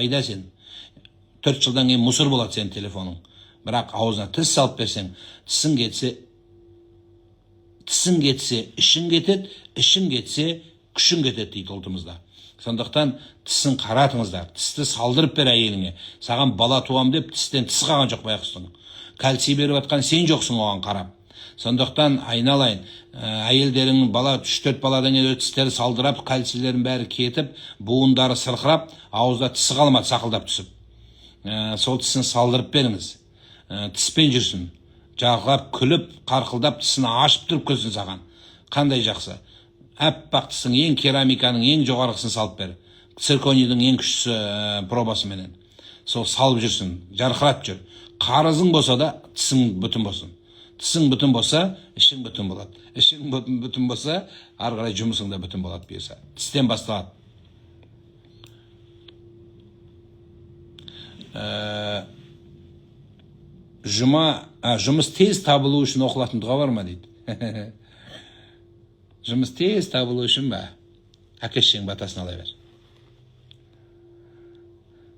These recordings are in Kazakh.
Қайда сен? 4 жылдан кейін мусор болады сен телефоның. Бірақ аузына тіс салып берсең, тісің кетсе, ішің кетеді, ішің кетсе, күшің кетеді дейді ұлтымызда. Сондықтан тісін қаратыңыздар, тісті салдырып бер әйеліңе. Саған бала туам деп тістен тіс қалған жоқ байқұстың. Кальций беріп атқан сен жоқсың оған қарап. Сондықтан айналайын, әйелдерің бала 3-4 баладан кейін тістері салдырап, кальцийлерін бәрі кетіп, буындары сырқырап, аузда тісі қалмады, сақылдап түсіп. Сол тісін салдырып беріңіз. Тіспен жүрсін. Жағылап, күліп, қарқылдап, тісін ашып тұрып көзін саған. Қандай жақсы. Әппақ тісің, ең керамиканың ең жоғарғысын салып бер. Цирконийдің ең күштісі пробасы менен. Сол салып жүрсін, жарқырап жүр. Қарызың болса да, тісің бүтін болсын. Тісің бүтін болса, ішің бүтін болады. Ішің бүтін болса, ары қарай жұмысың да бүтін болады бұйырса. Тістен басталады. Жұмыс тез табылу үшін оқылатын дұға бар ма дейді. Жұмыс тез табылу үшін ба? Әке-шешең батасын ала бер.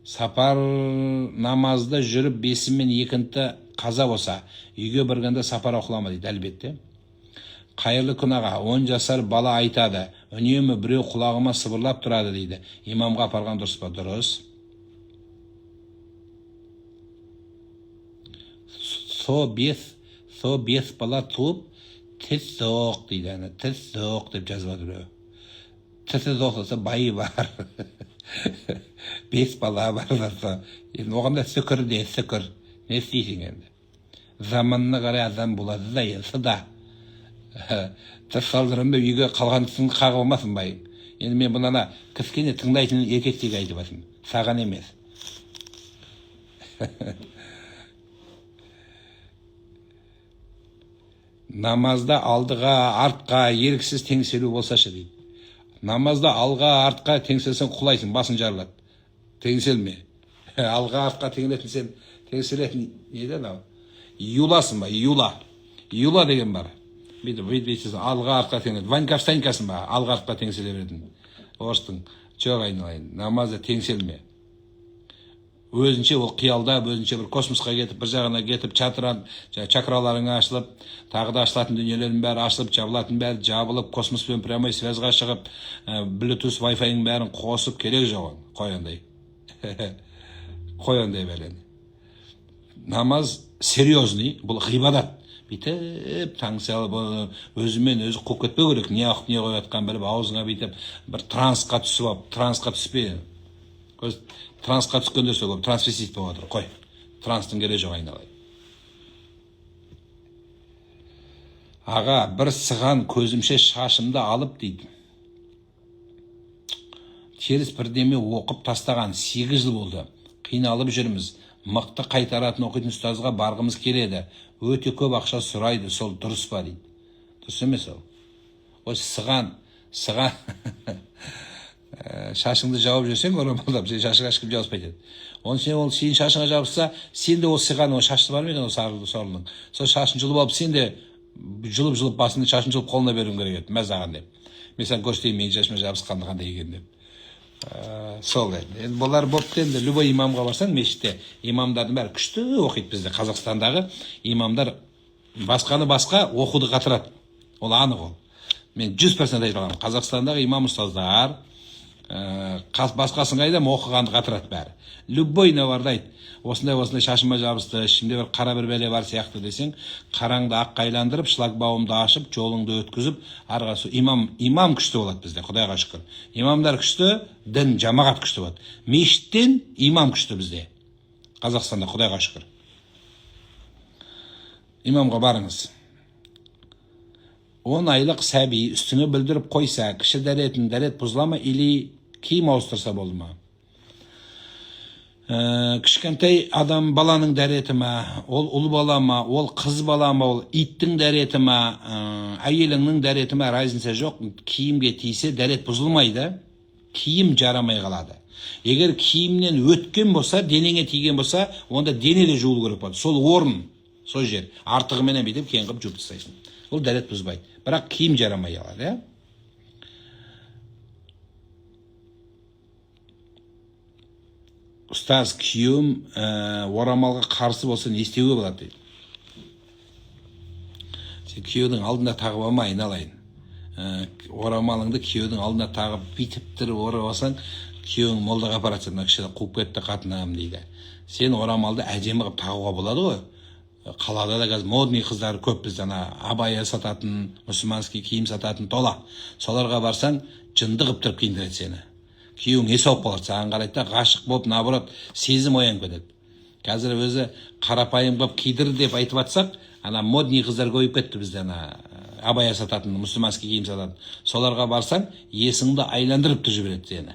Сапар намазда жүріп 5 мен 2 қаза болса, үйге барғанда сапар оқылама дейді, әлбетте. Қайырлы күн аға, 10 жасар бала айтады, үнемі біреу құлағыма сыбырлап тұрады дейді. Имамға апарған дұрыс па? Дұрыс. Со бес бала туып, тіс соқ дейді, тіс соқ деп жазбады біреу. Тісі соқса байы бар. 5 бала бар. Оғанда сүкір де, сүкір. Не істейсің енді? Заманына қарай адам болады да, сыда. Тіс салдырымды үйге қалған тісін қағылмасын байың. Енді мен бұнана кішкене тыңдайтын еркектегі айтып басым. Саған емес. Намазда алдыға, артқа, еріксіз теңселу болсашы дейді. Намазда алға, артқа теңселсең құлайсың, басын жарылады. Теңселме. Алға, артқа теңселетін сен, теңселетін еді анау. Юласың ба, юла. Юла деген бар. Бүйтесің, алға, артқа теңселетін. Ванька встанькасың ба, алға, артқа теңселе бердің. Орыстың, жоқ айналайын, намазда теңселме. Өзінше ол қиялдап, өзінше бір космосқа кетіп, бір жағына кетіп, чакраларыңа ашылып, тағы да ашылатын дүниелердің бәрі ашылып, жабылатын бәрі жабылып, космоспен прямой связға шығып, Bluetooth, Wi-Fi'нің бәрін қосып, керек жоқ. Қой ондай. Қой ондай бәлені. Намаз серьезный, бұл ғибадат. Бүйтіп, таң салып, өзімен өзі қуып кетпеу керек. Не ақып, не қойып біліп, аузыңа бүйтіп, бір трансқа түсіп алып, трансқа түспей. Трансқа түскенде сол көп, трансвестит болып отыр. Қой, транстың керегі жоқ айналай. Аға, бір сыған көзімше шашымды алып дейді. Теріс бірдеме оқып тастаған 8 жыл болды. Қиналып жүрміз. Мықты қайтаратын оқитын ұстазға барғымыз келеді. Өте көп ақша сұрайды, сол дұрыс па дейді. Дұрыс емес ол. Ол сыған шашыңды жауып жүрсең, орамалдап, сен шашыңа ешкім жауыспайды. Ол сен шашыңа жабысса, сен де ол сыған, ол шашты бар ма екен, ол сарылың. Сол шашын жұлып алып, сен де жұлып басында шашын жұлып қолына беруің керек еді, мәзаған деп. Мен саған көрсетейін, мен шашыма жабысқанды қандай екен деп. Сол енді. Бұлар бопты енді, любой имамға барсаң, мешітте имамдардың бәрі күшті оқиды бізде. Қазақстандағы имамдар басқаны басқа оқуды қатырады. Ол анық ол. Мен 100% айта аламын. Қазақстандағы имам ұстаздар басқасын қайдам оқығанды қатырады бәрі. Любой наварды айт. Осындай шашыма жабысты, ішімде бір қара бір бәле бар сияқты десең, қараңды аққа айландырып, шлагбаумды ашып, жолыңды өткізіп, арғасы имам күшті болады бізде, Құдайға шүкір. Имамдар күшті, дін, жамағат күшті болады. Мешіттен имам күшті бізде. Қазақстанда, Құдайға шүкір. Имамға барыңыз. 10 айлық сәби үстіңе білдіріп қойса, кіші дәрет бұзылама, или киім ауыстырса болды ма? Кішкентай адам баланың дәреті ма, ол ұл бала ма, ол қыз бала ма, ол иттің дәреті ма, әйеліңнің дәреті ма, разница жоқ. Киімге тисе дәрет бұзылмайды, киім жарамай қалады. Егер киімнен өткен болса, денеңе тиген болса, онда денеде жуылу керек болады. Сол орын, сол жер. Артығыменен бүйтіп кейін қып жуып тастайсың. Ол дәрет бұзбайды. Бірақ киім жарамай қалады, ұстаз күйеуім орамалға қарсы болса не істеуге болады дейді. Сен күйеудің алдында тағып алма, айналайын. Орамалыңды күйеудің алдында тағып бүйтіп тұрып орап алсаң, күйеуің молдаға апарады, мына кіші қуып кетті қатынам дейді. Сен орамалды әдемі қылып тағуға болады ғой. Қалада да қазір модный қыздар көп, бізде абая сататын, мұсылманский киім сататын тола. Соларға барсаң, жынды қылып тұрып киіндіреді сені. Күйеуің есі ауып қалады, саған қарайды да, ғашық болып, наоборот, сезім оянып кетеді. Қазір өзі қарапайым қылып кидір деп айтып жатсақ, модный қыздар көбейіп кетті бізде, абая сататын, мұсылманский киім сататын. Соларға барсаң, есіңді айландырып тұрып жібереді сені.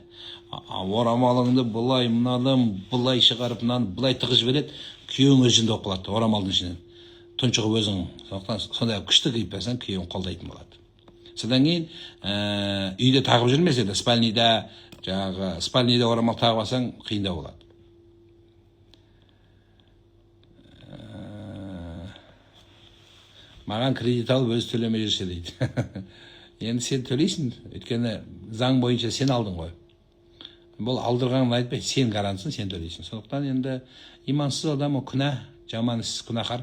Орамалыңды бұлай, мынадан бұлай шығарып, мынаны бұлай тығып жібереді, күйеуің өз жынды болып қалады орамалдың ішінен. Тұншығып өзің, сондай күшті киіп берсең, күйеуің қолдайтын болады. Содан кейін үйде тағып жүрмесе де, спальныйда орамал тағып алсаң, қиындау болады. Маған кредит алып өзі төлемей жүрсе дейді. Енді сен төлейсің, өйткені заң бойынша сен алдың ғой. Бұл алдырғанын айтпай, сен гарантсың, сен төлейсің. Сондықтан енді имансыз адам о күнә, жаман іс, күнәһар.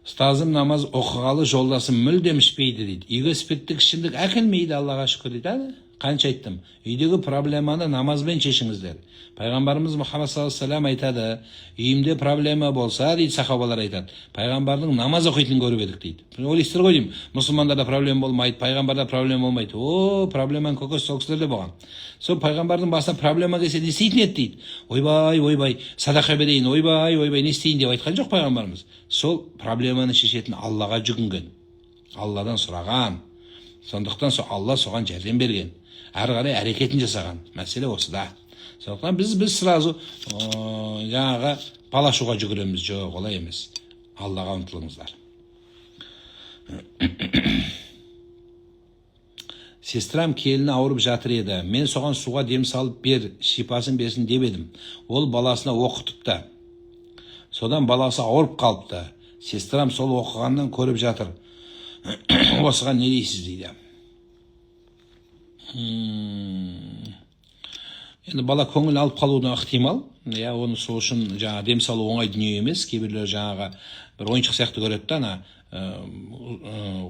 Ұстазым намаз оқығалы жолдасым мүлдем ішпейді дейді. Үйге спирттік ішімдік әкелмейді, Аллаға шүкір дейді. Қанша айттым, үйдегі проблеманы намазбен шешіңіздер. Пайғамбарымыз Мұхаммад саллаллаху алейхи айтады, үйімде проблема болса дейді, сахабалар айтады, пайғамбардың намаз оқитынын көріп едік дейді. Ойлайсыздар ғой деймін, мұсылмандарда проблема болмайды, пайғамбарда проблема болмайды. Проблеманың көкесі сол кісілерде болған. Сол пайғамбардың басына проблема келсе не істейтін еді дейді. Ойбай, садақа берейін, ойбай, не істейін деп айтқан жоқ пайғамбарымыз. Сол проблеманы шешетін Аллаға жүгінген, Алладан сұраған. Сондықтан Алла соған жәрдем берген. Әрі қарай әрекетін жасаған. Мәселе осыда. Сондықтан біз сразу жаңағы палашуға жүгіреміз. Жоқ, олай емес. Аллаға ұмтылыңыздар. Сестрам келіні ауырып жатыр еді. Мен соған суға дем салып бер, шипасын берсін деп едім. Ол баласына оқытыпты. Содан баласы ауырып қалыпты. Сестрам сол оқығаннан көріп жатыр. Осыған не дейсіз дейді. Енді бала көңіл алып қалуына ықтимал. Оны сол үшін дем салу оңай дүние емес. Кейбіреулер жаңағы бір ойыншық сияқты көреді да,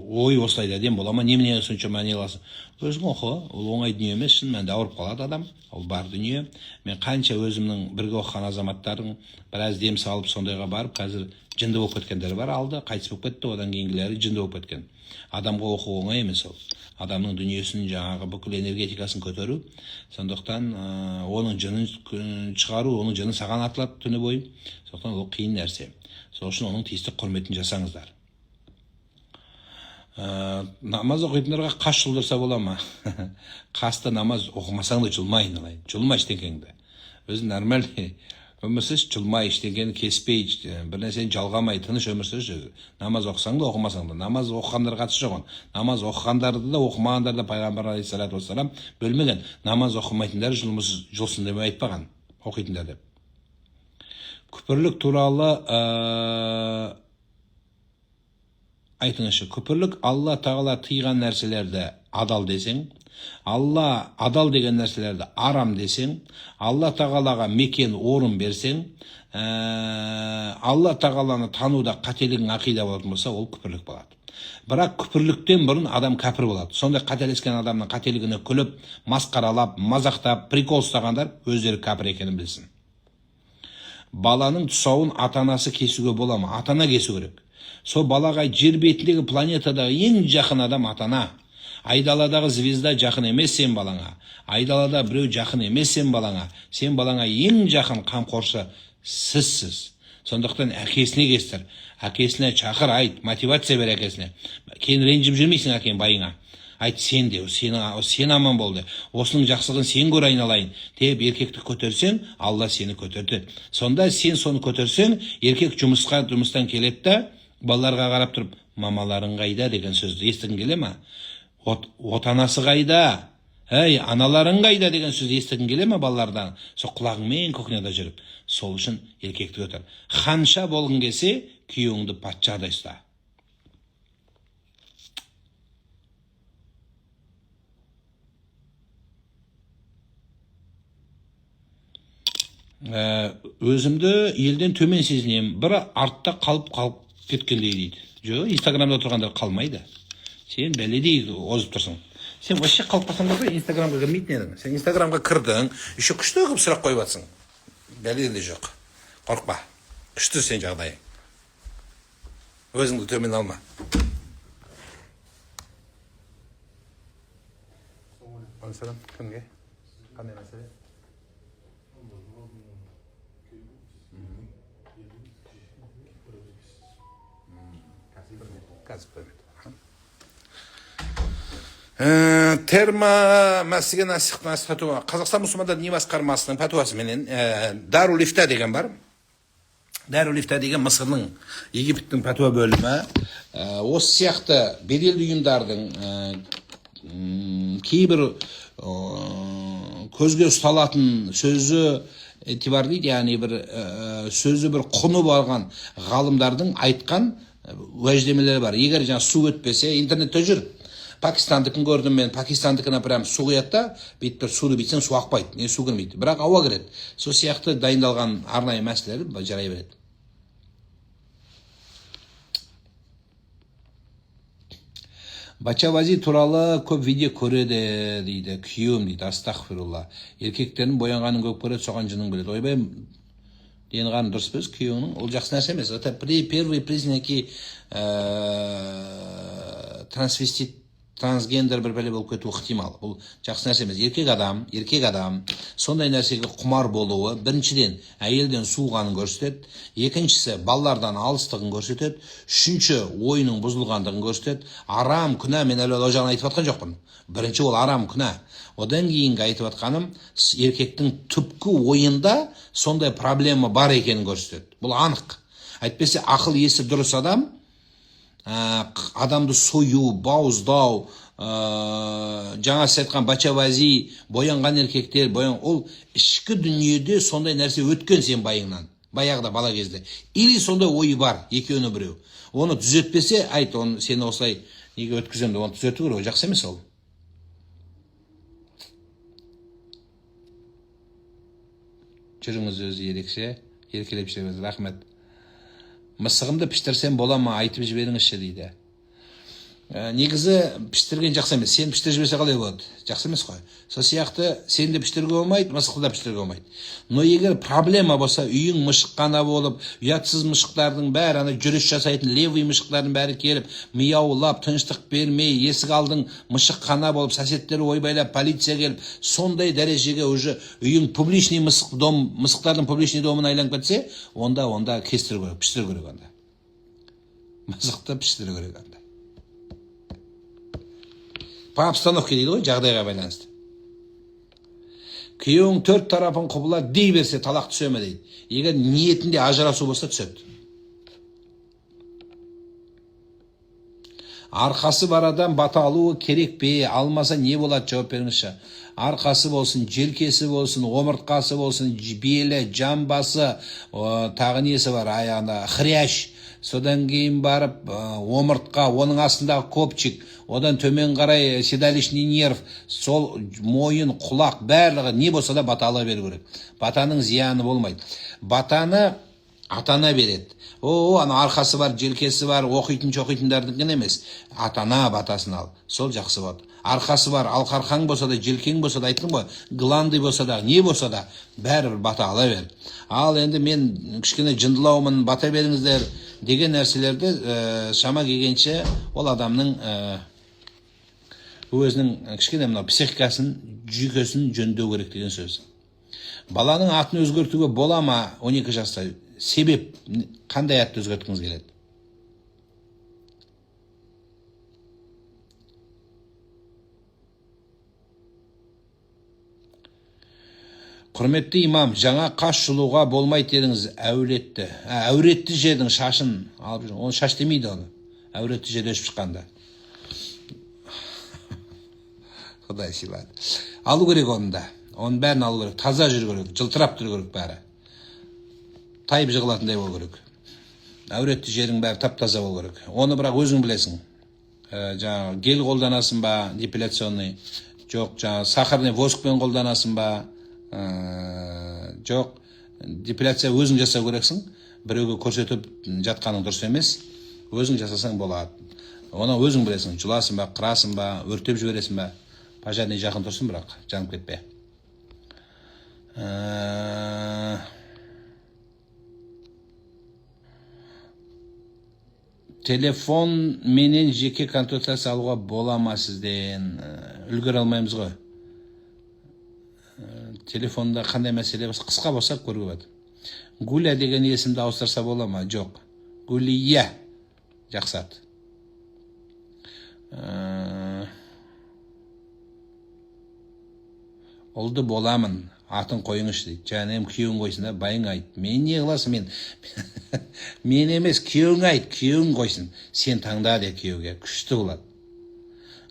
ой осылай да дем бола ма, немене соншама не аласың. Өзің оқы, ол оңай дүние емес, шын мәнінде ауырып қалады адам. Ол бар дүние. Мен қанша өзімнің бірге оқыған азаматтардың біраз дем салып сондайға барып, қазір жынды болып кеткендер бар, алды, қайтыс болып кетті, одан кейінгілері жынды болып кеткен. Адамға оқу оңай емес ол. Адамның дүниесін жаңағы бүкіл энергетикасын көтеру. Сондықтан оның жынын шығару, оның жыны саған артылады түні бойы. Сондықтан ол қиын нәрсе. Сол үшін оның тиісті құрметін жасаңыздар. Намаз оқитындарға қас жұлдырса бола ма? Қасты намаз оқымасаң да жұлма, айналайын. Жұлма ештеңкеңді. Өзі нормальный өмір сүрші, жұлмай, ештеңкені кеспей, бір нәрсені жалғамай, тыныш өмір сүрші. Намаз оқысаң да, оқымасаң да. Намаз оқығандар қатысы жоқ. Намаз оқығандарды да, оқымағандарды да пайғамбар алейхиссалату вассалам бөлмеген. Намаз оқымайтындар жұлсын деп айтпаған, оқитындар деп. Күпірлік туралы айтыңызшы. Күпірлік Алла тағала тыйған нәрселерді адал десең, Алла адал деген нәрселерді арам десең, Алла тағалаға мекен орын берсең, Алла тағаланы тануда қателігің ақида болатын болса, ол күпірлік болады. Бірақ күпірліктен бұрын адам кәпір болады. Сондай қателескен адамның қателігіне күліп, масқаралап, мазақтап, прикол ұстағандар өздері кәпір екенін білсін. Баланың тұсауын ата-анасы кесуге бола ма? Ата-ана кесу керек. Сол балаға жер бетіндегі планетадағы ең жақын адам ата-ана. Айдаладағы звезда жақын емес сен балаңа. Айдалада біреу жақын емес сен балаңа. Сен балаңа ең жақын қамқоршы сізсіз. Сондықтан әкесіне кестір. Әкесіне шақыр, айт, мотивация бер әкесіне. Кейін ренжіп жүрмейсің әкең байыңа. Айт, сен де, сен аман болды. Осының жақсылығын сен көр, айналайын. Деп еркекті көтерсең, Алла сені көтерді. Сонда сен соны көтерсең, еркек жұмыстан келеді да, балаларға қарап тұрып, мамаларың қайда деген сөзді естігің келе ма? Отанасы қайда? Аналарың қайда деген сөзді естігің келе ма балалардан? Сол құлағыңмен көкнеда жүріп, сол үшін еркекті көтер. Ханша болғың келсе, күйеуіңді патшадай ұста. Өзімді елден төмен сезінемін, бір артта қалып кеткендей дейді. Жоқ, инстаграмда отырғандар қалмайды. Сен бәледей озып тұрсың. Сен вообще қалып қалсаң ба, инстаграмға кірмейтін едің. Сен инстаграмға кірдің, еще күшті қылып сұрақ қойып жатсың. Бәле де жоқ. Қорықпа. Күшті сен жағдайың. Өзіңді төмен алма. Алейкум, кімге? Қандай мәселе? Терма мәсіге насихату Қазақстан мұсылмандар діни басқармасының пәтуасыменен Дарул Ифта деген бар. Дарул Ифта деген Мысырның, Египеттің пәтуа бөлімі осы сияқты беделді ұйымдардың кейбір көзге ұсталатын сөзі етибар дейді, яғни бір сөзі бір құны барған ғалымдардың айтқан уәждемелері бар. Егер жаңа су өтпесе, интернетте жүр. Пакистандыкын көрдім мен, Пакистандыкына прям су құяды да, бүйтіп бір суды бүйтсең су ақпайды, не су кірмейді. Бірақ ауа кіреді. Сол сияқты дайындалған арнайы мәселелер жарай береді. Бачавази туралы көп видео көреді дейді, күйеуім дейді, астағфирулла. Еркектердің боянғанын көп көреді, соған жының біледі. Ойбай денғаны дұрыс біз, күйеуінің, ол жақсы нәрсе емес. Это первые признаки трансвестит, трансгендер бір бәле болып кетуі ықтимал. Бұл жақсы нәрсе емес. Еркек адам сондай нәрсеге құмар болуы біріншіден әйелден суығанын көрсетеді, екіншісі балалардан алыстығын көрсетеді, үшінші ойының бұзылғандығын көрсетеді. Арам, күнә, мен әлі ол жағын айтып жатқан жоқпын. Бірінші ол арам, күнә. Одан кейінгі айтып жатқаным, еркектің түпкі ойында сондай проблема бар екенін көрсетеді. Бұл анық. Әйтпесе ақыл есі дұрыс адам адамды сою, бауыздау, жаңа сіз айтқан бачавази, боянған еркектер, ол ішкі дүниеде сондай нәрсе өткен сен байыңнан, баяғыда бала кезде. Или сондай ойы бар, екеуіне біреу. Оны түзетпесе, айт, оны сені осылай неге өткіземді, оны түзету керек, жақсы емес ол. Жүріңіз өзі ерекше, еркелеп жүріңіз, рахмет. Мысығымды піштірсем бола ма, айтып жіберіңізші дейді. Негізі піштірген жақсы емес. Сен піштір жіберсе қалай болады? Жақсы емес қой. Сол сияқты сен де піштіруге болмайды, мысықты да піштіруге болмайды. Но егер проблема болса, үйің мышық қана болып, ұятсыз мышықтардың бәрі, ана жүріс жасайтын левый мышықтардың бәрі келіп, мияулап, тыныштық бермей, есік алдың мышық қана болып, соседтері ойбайлап, полиция келіп, сондай дәрежеге уже үйің публичный мысықтардың публичный домына айланып кетсе, онда кестіру керек, піштіру керек онда. Мысықты піштіру керек онда. По обстановке дейді ғой, жағдайға байланысты. Күйеуің төрт тарапын құбыла дей берсе, талақ түсе ме дейді. Егер ниетінде ажырасу болса түседі. Арқасы бар адам бата алуы керек пе? Алмаса не болады, жауап беріңізші. Арқасы болсын, желкесі болсын, омыртқасы болсын, белі, жамбасы, тағы несі бар, аяғында хрящ. Содан кейін барып омыртқа, оның астындағы копчик, одан төмен қарай седалищный нерв, сол мойын, құлақ, барлығы не болса да бата ала беру керек. Батаның зияны болмайды. Батаны атана береді. Ана арқасы бар, желкесі бар, оқитын-шоқитындардың емес. Атана батасын ал. Сол жақсы болады. Арқасы бар, алқарқаң болса да, желкең болса да, айттым ғой, гланды болса да, не болса да, бәрібір бата ала бер. Ал енді мен кішкене жындылаумын, бата беріңіздер деген нәрселерді шама келгенше ол адамның өзінің кішкене мынау психикасын, жүйкесін жөндеу керек деген сөз. Баланың атын өзгертуге бола ма 12 жаста? Себеп қандай атты өзгерткіңіз келеді? Құрметті имам, жаңа қаш жұлуға болмайды дедіңіз, әуретті. Әуретті жердің шашын алып жүрген. Оны шаш демейді оны. Әуретті жерде өшіп шыққанда. Құдай сыйлады. Алу керек оны да. Оның бәрін алу керек. Таза жүру керек. Жылтырап тұру керек бәрі. Тайып жығылатындай болу керек. Әуретті жердің бәрі тап-таза болу керек. Оны бірақ өзің білесің. Жаңа гель қолданасың ба, депиляционный. Жоқ, жаңа сахарный воскпен қолданасың ба? Жоқ, Депиляция өзің жасау керексің. Біреуге көрсетіп жатқаның дұрыс емес. Өзің жасасаң болады. Оны өзің білесің. Жұласың ба, қырасың ба, өртеп жібересің ба. Пожарный жақын тұрсын, бірақ жанып кетпе. Телефон менен жеке консультация алуға бола ма сізден? Үлгере алмаймыз ғой. Телефонда қандай мәселе болса, қысқа болса көруге болады. Гуля деген есімді ауыстырса бола ма? Жоқ. Гулия. Жақсы ат. Олды боламын. Атын қойыңыз дейді. Жаным күйеуің қойсын да, байың айт. Мен не қыласың мен? Мен емес, күйеуің айт, күйеуің қойсын. Сен таңда де күйеуге, күшті болады.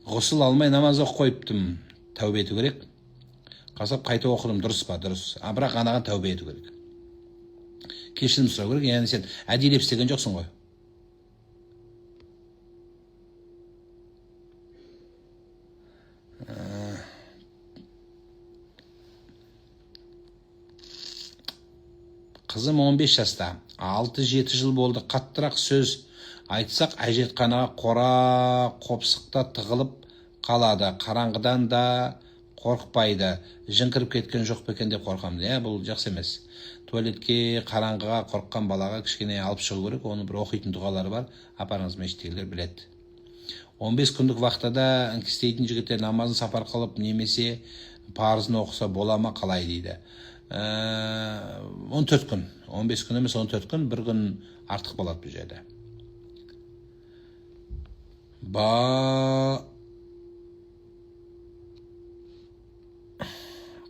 Ғұсыл алмай намаз оқып қойыптым. Тәубе ету керек. Қасап қайта оқыдым, дұрыс па? Дұрыс. Бірақ анаған тәубе ету керек. Кешірім сұрау керек. Яғни сен әдейілеп істеген жоқсың ғой. Қызым 15 жаста, 6-7 жыл болды, қаттырақ сөз айтсақ, әжетханаға қора қопсықта тығылып қалады. Қараңғыдан да қорықпайды. Жын кіріп кеткен жоқ па екен деп қорқамын. Бұл жақсы емес. Туалетке қараңғыға қорыққан балаға кішкене алып шығу керек. Оның бір оқитын дұғалары бар. Апарыңыз мешіттегілер біледі. 15 күндік вақтада істейтін жігіттер намазын сапар қылып немесе парызын оқыса бола ма, қалай дейді. 14 күн. 15 күн емес 14 күн, бір күн артық болады бұл жерде.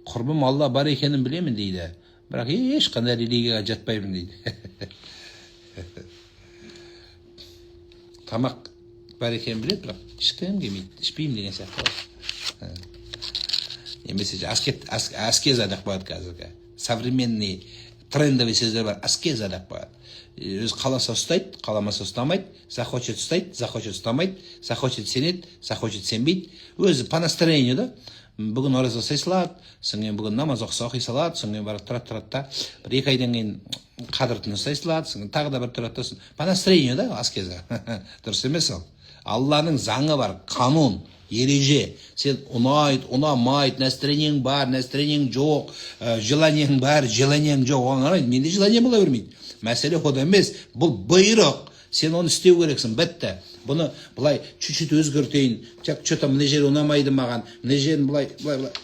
Құрбым Алла бар екенін білемін дейді. Бірақ ешқандай религияға жатпаймын дейді. Тамақ бар екенін біледі, бірақ ішкім келмейді. Ішпеймін деген сияқты. Немесе аскеза деп қояды қазіргі. Современный трендовый сөздер бар. Аскеза деп қояды. Өз қаласа ұстайды, қаламаса ұстамайды. Захочет ұстайды, захочет ұстамайды. Захочет сенеді, захочет сенбейді. Өзі по настроению да. Бүгін ораза ұстай салады, соңмен бүгін намаз оқи салады, соңмен барып тұрады да. Бір 2 айдан кейін қадіртін ұстай салады, соңмен тағы да бір тұрады да. По настроению да аскеза. Дұрыс емес ол. Алланың заңы бар, қанун. Ереже, сен ұнамайды, настроениең бар, настроениең жоқ, желаниең бар, желаниең жоқ, оңарайды, менде желание бола бермейді. Мәселе ода емес, бұл бұйрық, сен оны істеу керексің, бітті. Бұны бұлай чуть-чуть өзгертейін, что-то мына жер ұнамайды маған, мына жерін бұлай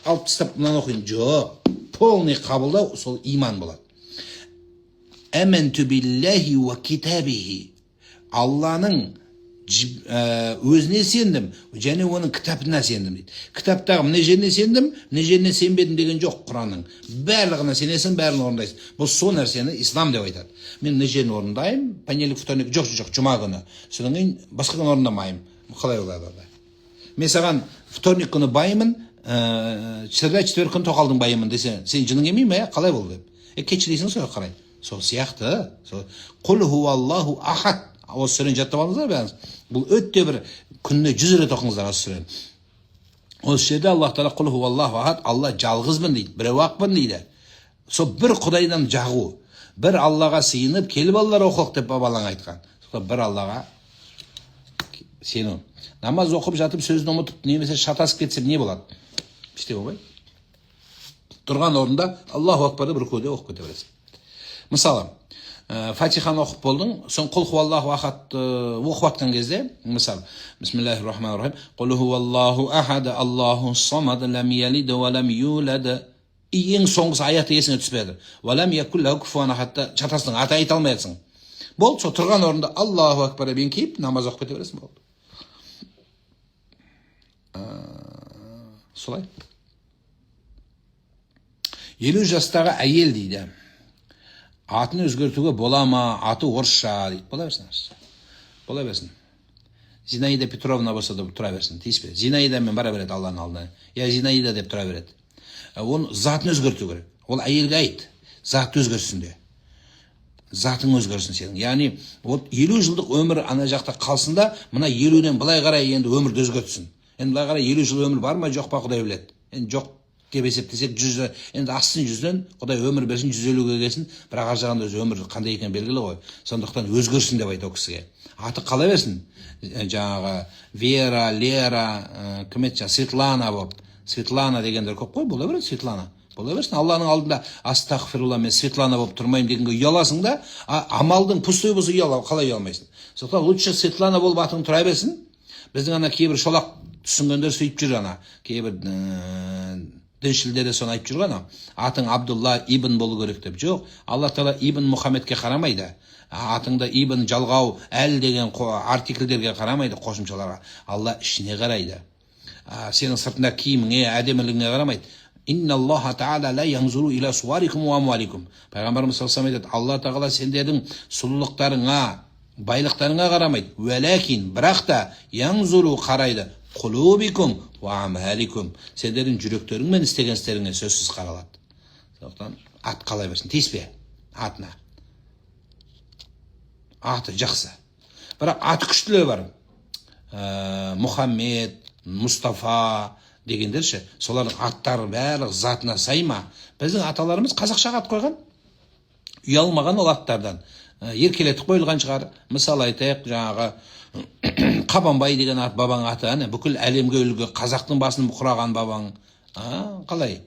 алып тастап мынаны оқиын. Жоқ, полный қабылдау, сол иман болады. Әменту биллахи ва китабихи. Алланың өзіне сендім, және оның кітабына сендім дейді. Кітаптағы мына жеріне сендім, мына жеріне сенбедім деген жоқ Құранның. Барлығына сенесің, барлығын орындайсың. Бұл сол нәрсені ислам деп айтады. Мен мына жерін орындаймын, понедельник, вторник, жоқ, жұма күні. Содан кейін басқа күні орындамаймын. Қалай болады? Мен саған вторник күні баймын, четверг күні тоқалдың баймын десе, сен жының емей ме? Қалай болды? Кешіресің сол қарай. Сол сияқты. Құл хуаллаху ахад. Осы сүрені жаттап алыңыздар бәріңіз. Бұл өтте бір күніне 100 рет оқыңыздар осы сүрені. Осы жерде Аллах Тағала құл хуаллаху ахад, Алла жалғызбын дейді, біреу-ақпын дейді. Сол бір Құдайдан жағу, бір Аллаға сыйынып, келіп Аллар оқылық деп балаң айтқан. Сол бір Аллаға сену. Намаз оқып жатып сөзін ұмытып, немесе шатасып кетсе не болады? Іште болмайды. Тұрған орында Аллаху акбарды бір көде оқып кете бересің. Мысалы, Фатиханы оқып болдың, соң құл хуаллаху ахад оқып атқан кезде, мысалы, бисмиллахир-рахманир-рахим, құл хуаллаху ахад, Аллаху самад, лам ялид ва лам юлад. Ең соңғысы аяты есіңе түспеді. Ва лам якул лаху куфуан ахад, шатастың, аты айта алмайсың. Болды, сол тұрған орында Аллаху акбар бен кейіп, намаз оқып кете бересің, болды. Солай. 50 жастағы әйел дейді. Атын өзгертуге бола ма, аты орысша дейді. Бола берсін. Бола берсін. Зинаида Петровна болса да тұра берсін. Тиіспе. Зинаида мен бара береді Алланың алдына. Я Зинаида деп тұра береді. Оны затын өзгерту керек. Ол әйелге айт. Заты өзгерсін де. Затың өзгерсін сенің. Яғни, 50 жылдық өмір ана жақта қалсында, мына 50-ден былай қарай енді өмірді өзгертсін. Енді былай қарай 50 жыл өмір бар ма, жоқ па, Құдай біледі. Енді жоқ. деп есептесек 100, енді ассын 100-ден, Құдай өмір берсін 150-ге келсін, бірақ ар жағында өзі өмір қандай екен белгілі ғой. Сондықтан өзгерсін деп айтты ол кісіге. Аты қала берсін. Жаңағы Вера, Лера, кім еді, Светлана болып. Светлана дегендер көп қой, бола береді Светлана. Бола берсін. Алланың алдында астағфирулла, мен Светлана болып тұрмаймын дегенге ұяласың да, амалдың пустой болса қалай ұялмайсың. Сондықтан лучше Светлана болып атың тұра берсін. Біздің ана кейбір шолақ түсінгендер сөйтіп жүр, ана кейбір діншілдер де соны айтып жүр ана. Атың Абдулла ибн болу керек деп. Жоқ, Алла Тағала ибн Мұхаммедке қарамайды. Атыңда ибн жалғау әл деген артикльдерге қарамайды, қосымшаларға. Алла ішіне қарайды. Сенің сыртында киіміңе, әдемілігіне қарамайды. Инна Аллаха Таала ла янзуру иля суарикум ва амваликум. Пайғамбарымыз саллаллаху алейхи ва саллям айтады, Алла Тағала сендердің сұлулықтарыңа, байлықтарыңа қарамайды. Уәләкин, бірақ та янзуру қарайды. Құлубикум ва амаликум. Сендердің жүректерің мен істеген істеріңе сөзсіз қаралады. Сондықтан ат қала берсін, тиіспе атына. Аты жақсы. Бірақ аты күштілер бар. Мұхаммед, Мұстафа дегендерші, солардың аттары бәрі затына сай ма? Біздің аталарымыз қазақша ат қойған. Ұялмаған ол аттардан. Еркелетіп қойылған шығар. Мысалы айтайық, жаңағы Қабанбай деген ат, бабаң аты, бүкіл әлемге үлгі, қазақтың басын құраған бабаң. Қалай?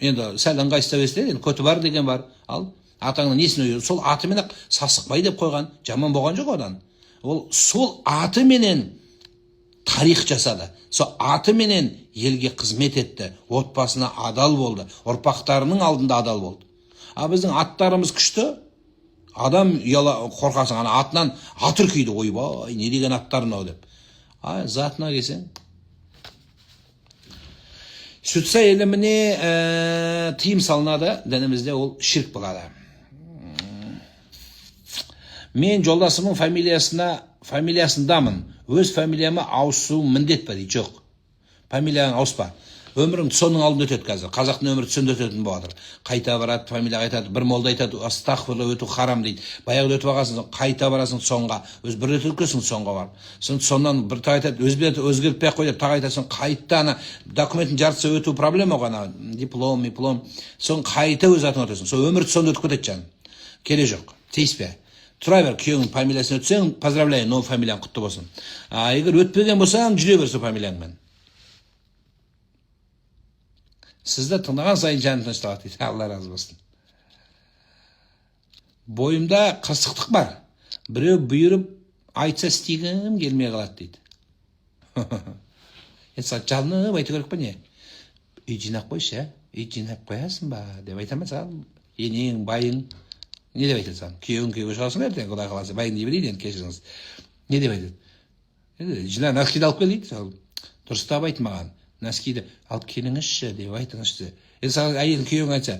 Енді сәл ыңғайсыздау естіледі, көті бар деген бар. Ал атаңның несін ойы? Сол атымен Сасықбай деп қойған, жаман болған жоқ одан. Ол сол атыменен тарих жасады. Сол атыменен елге қызмет етті, отбасына адал болды, ұрпақтарының алдында адал болды. Біздің аттарымыз күшті, адам қорқасың, ана атынан ат үркейді, ойбай, не деген аттар мынау деп. Затына келсең, сүтса еліміне тыйым салынады, дінімізде ол ширк болады. Мен жолдасымның фамилиясындамын, өз фамилияма ауысу міндет па дейді. Жоқ, фамилияң ауыспа. Өмірің соның алдында өтеді қазір. Қазақтың өмірі түсінде өтетін болады. Қайта барады, фамилияға айтады, бір молда айтады, астағфирулла, өту харам дейді. Баяғы өтіп алғансың, қайта барасың соңға. Өз бір өтіп өткесің соңға бар. Соннан бір тағы айтады, өзгертіп бәк қойды, тағы айтасың, қайта ана документтің жартысы өту проблема ғана, диплом. Соң қайта өз атың өтесің. Сол өмірді сонда өтіп кетеді жаным. Керек жоқ. Тиіспе. Тұра бер, күйеуің фамилиясын өтсең, поздравляю, новый фамилияң құтты болсын. Егер өтпеген болсаң, жүре берсі фамилияңмен. Сізді тыңдаған сайын жаным тынышталады дейді. Алла разы болсын. Бойымда қырсықтық бар. Біреу бұйырып айтса істегім келмей қалады дейді. Саған жалынып айту керек па не? Үй жинап қойшы, үй жинап қоясың ба деп айтамын саған. Енең, байың не деп айтады саған? Күйеуің күйеуге шығасың ертең, Құдай қаласа, байың дей берейді, енді кешіріңіз. Не деп айтады? Жина, носкиді алып кел дейді. Дұрыстап айт маған. Носкиді алып келіңізші деп айтыңызшы. Енді саған әйелің күйеуің айтса,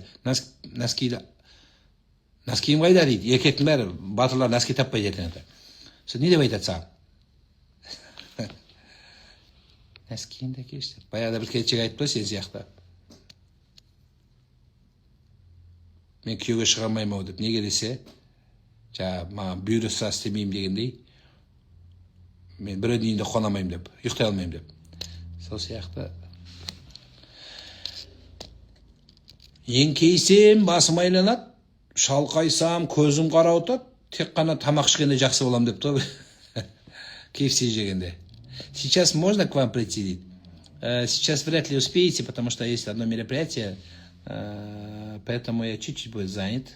носкиім қайда дейді. Еркектің бәрі, батырлар носки таппайды ертең. Сол не деп айтады саған? Носкиімді әкелші. Баяғыда бір келіншек айтып қой, сен сияқты. Мен күйеуге шығармаймын ау деп, неге десе, маған бұйырса істемеймін дегендей, мен біреудің үйінде қонамаймын деп, ұйықтай алмаймын деп. Сол сияқты. Еңкейсем басым айланады, шалқайсам көзім қарауытады, тек қана тамақ ішкенде жақсы болам деп тұр. KFC жегенде. Сейчас можно к вам прийти? Сейчас вряд ли успеете, потому что есть одно мероприятие, поэтому я чуть-чуть буду занят.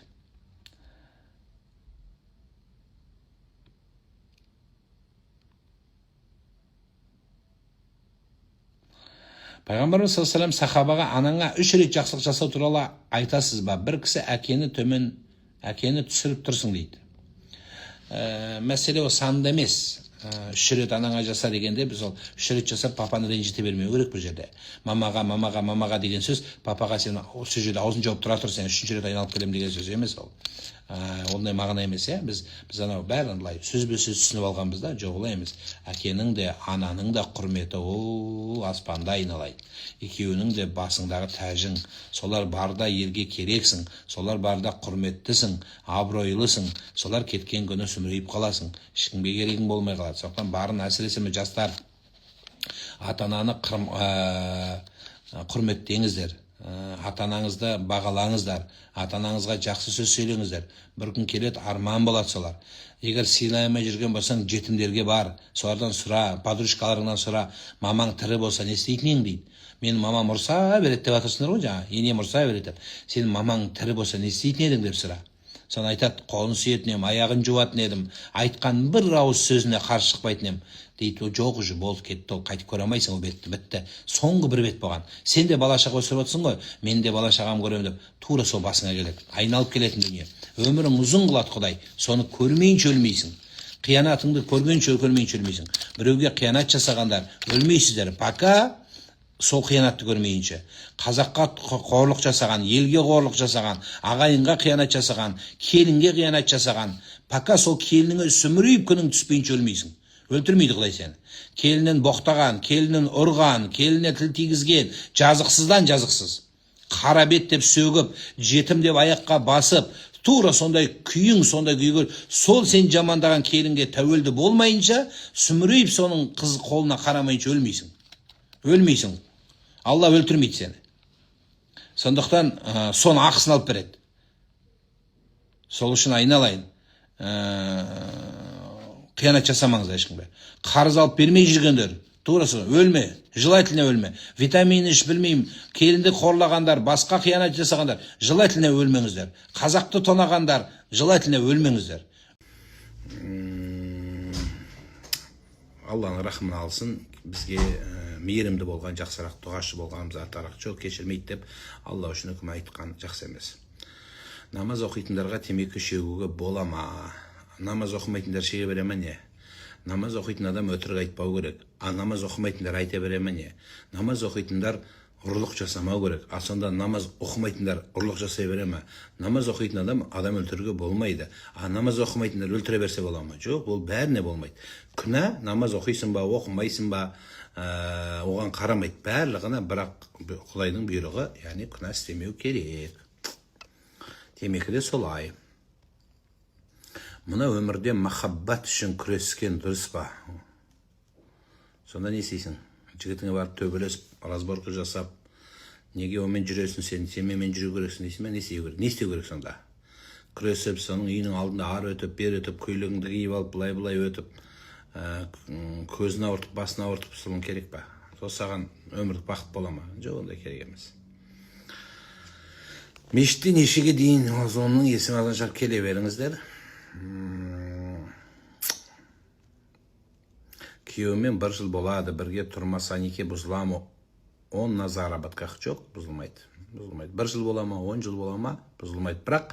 Пайғамбарымыз саллаллаху алейхи ва саллям сахабаға анаңа 3 рет жақсылық жасау туралы айтасыз ба? Бір кісі әкені түсіріп тұрсың дейді. Мәселе о санда емес. 3 рет анаңа жаса дегенде біз ол 3 рет жасап папаны ренжіте бермеу керек бір жерде. Мамаға деген сөз, папаға сен осы жерде аузын жауып тұра тұр, сен 3-ші рет айналып келем деген сөз емес ол. Ондай мағына емес, біз анау бәрін былай сөзбе-сөз түсініп алғанбыз да, жоқ олай емес. Әкенің де, ананың да құрметі аспанда айналайды. Екеуінің де басыңдағы тәжің, солар барда елге керексің, солар барда құрметтісің, абыройлысың, солар кеткен күні сүмірейіп қаласың, ешкімге керегің болмай қалады. Сондықтан барын әсіресе жастар Ата-ананы құрметтеңіздер. Ата-анаңызды бағалаңыздар. Ата-анаңызға жақсы сөз сөйлеңіздер. Бір күн келеді, арман болады солар. Егер сыйламай жүрген болсаң, жетімдерге бар, солардан сұра, подружкаларыңнан сұра. Мамаң тірі болса не істейтін ең дейді. Менің мамам ұрса береді деп жатырсыңдар ғой жаңа. Енем ұрса береді деп. Сенің мамаң тірі болса не істейтін едің деп сұра. Соны айтады, қолын сүйетін едім, аяғын жуатын едім, айтқан бір ауыз сөзіне қарсы шықпайтын едім дейді. Жоқ уже болды, кетті, ол қайтып көре алмайсың, ол бетті бітті. Соңғы бір бет болған. Сен де бала шаға өсіріп отырсың ғой, мен де бала шағам көремін деп, тура сол басыңа келеді. Айналып келетін дүние. Өмірің ұзын қылады Құдай. Соны көрмейінше өлмейсің. Қиянатыңды көргенше өлмейінше өлмейсің. Біреуге қиянат жасағандар өлмейсіздер. Пока сол қиянатты көрмейінше. Қазаққа қорлық жасаған, елге қорлық жасаған, ағайынға қиянат жасаған, келінге қиянат жасаған, пока сол келініңе сүмірейіп күнің түспейінше өлмейсің. Өлтірмейді Құдай сені. Келінін боқтаған, келінін ұрған, келініне тіл тигізген, жазықсыздан жазықсыз. Қара бет деп сөгіп, жетім деп аяққа басып, тура сондай күйің, сондай күйгір, сол сен жамандаған келінге тәуелді болмайынша, сүмірейіп соның қыз қолына қарамайынша өлмейсің. Өлмейсің. Алла өлтірмейді сені. Сондықтан соны ақысын алып береді. Сол үшін айналайын. Қиянат жасамаңыздар ешкімге. Қарыз алып бермей жүргендер, турасы өлме, желательно өлме. Витамин іш білмеймін, келінді қорлағандар, басқа қиянат жасағандар, желательно өлмеңіздер. Қазақты тонағандар, желательно өлмеңіздер. Алланың рахымын алсын, бізге мейірімді болған, жақсырақ дұғашы болғанымыз артарақ жоқ, кешірмейді деп Алла үшін үкім айтқан жақсы емес. Намаз оқитындарға темекі шегуге бола ма? Намаз оқымайтындар шеге бере ме не? Намаз оқитын адам өтірік айтпау керек. Намаз оқымайтындар айта бере ме не? Намаз оқитындар ұрлық жасамау керек. Сонда намаз оқымайтындар ұрлық жасай бере ме? Намаз оқитын адам өлтіруге болмайды. Намаз оқымайтындар өлтіре берсе бола ма? Жоқ, ол бәріне болмайды. Күнә, намаз оқисың ба, оқымайсың ба, оған қарамайды. Барлығына, бірақ Құдайдың бұйрығы, яғни күнә істемеу керек. Темекі де солай. Мына өмірде махаббат үшін күрескен дұрыс па? Сонда не істейсің? Жігітіңе барып төбелесіп, разборка жасап, неге онымен жүресің сен менімен жүру керексің дейсің бе? Не істеу керек? Не істеу керек сонда? Күресіп, соның үйінің алдында ар өтіп, бер өтіп, көйлегіңді киіп алып, былай өтіп, көзін ауыртып, басын ауыртып сұлың керек па? Сол саған өмірлік бақыт бола ма? Жоқ, ондай керек емес. Мешітте нешеге дейін оның есін алған шап келе беріңіздер. Күйеуімен бір жыл болады, бірге тұрмаса неке бұзыла ма? Он на заработках жоқ, бұзылмайды. Бір жыл бола ма, 10 жыл бола ма, бұзылмайды. Бірақ